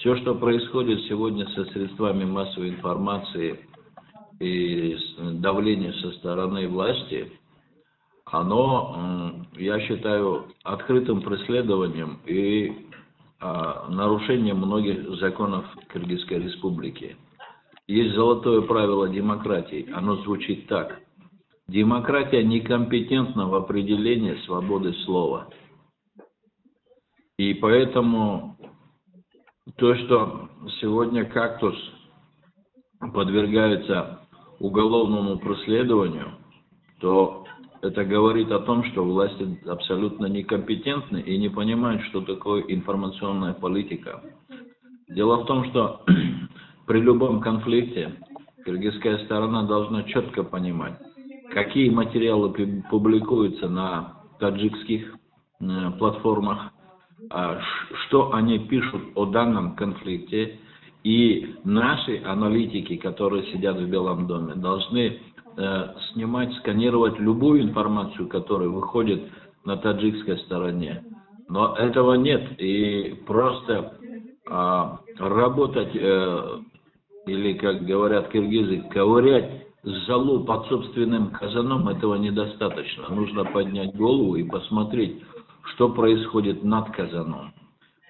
Все, что происходит сегодня со средствами массовой информации и давление со стороны власти, оно, я считаю, открытым преследованием и нарушением многих законов Кыргызской Республики. Есть золотое правило демократии, оно звучит так. Демократия некомпетентна в определении свободы слова. И поэтому то, что сегодня «Кактус» подвергается уголовному преследованию, то это говорит о том, что власти абсолютно некомпетентны и не понимают, что такое информационная политика. Дело в том, что при любом конфликте кыргызская сторона должна четко понимать, какие материалы публикуются на таджикских платформах, что они пишут о данном конфликте, и наши аналитики, которые сидят в Белом доме, должны снимать, сканировать любую информацию, которая выходит на таджикской стороне. Но этого нет, и просто работать, или, как говорят киргизы, ковырять золу под собственным казаном, этого недостаточно. Нужно поднять голову и посмотреть, что происходит над казаном.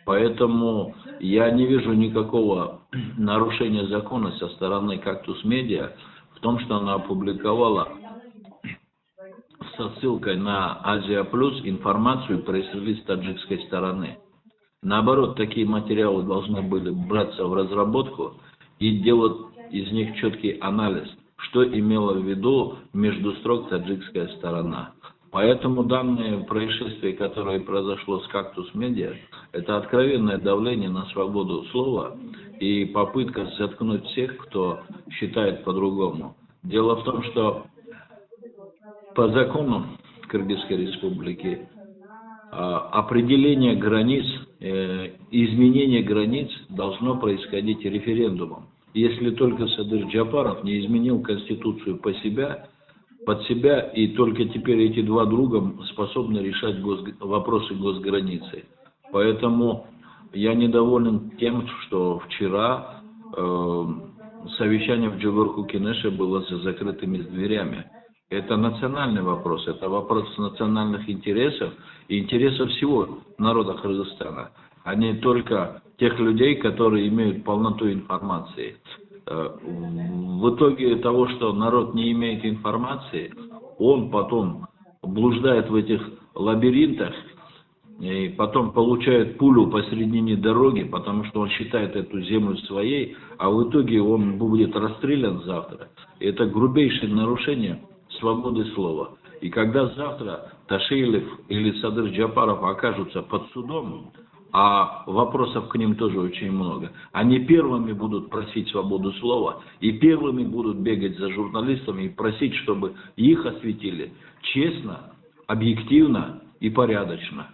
Поэтому я не вижу никакого нарушения закона со стороны «Кактус Медиа» в том, что она опубликовала со ссылкой на Азия Плюс информацию пресс-релиз таджикской стороны. Наоборот, такие материалы должны были браться в разработку и делать из них четкий анализ, что имела в виду между строк таджикская сторона. Поэтому данное происшествие, которое произошло с «Кактус Медиа», это откровенное давление на свободу слова и попытка заткнуть всех, кто считает по-другому. Дело в том, что по закону Кыргызской Республики определение границ, изменение границ должно происходить референдумом. Если только Садыр Джапаров не изменил Конституцию под себя, и только теперь эти два друга способны решать вопросы госграницы. Поэтому я недоволен тем, что вчера совещание в Джугурку-Кенеше было за закрытыми дверями. Это национальный вопрос, это вопрос национальных интересов и интересов всего народа Кыргызстана, а не только тех людей, которые имеют полноту информации. В итоге того, что народ не имеет информации, он потом блуждает в этих лабиринтах, и потом получает пулю посредине дороги, потому что он считает эту землю своей, а в итоге он будет расстрелян завтра. Это грубейшее нарушение свободы слова. И когда завтра Ташиев или Садыр Джапаров окажутся под судом, а вопросов к ним тоже очень много, они первыми будут просить свободу слова и первыми будут бегать за журналистами и просить, чтобы их осветили честно, объективно и порядочно.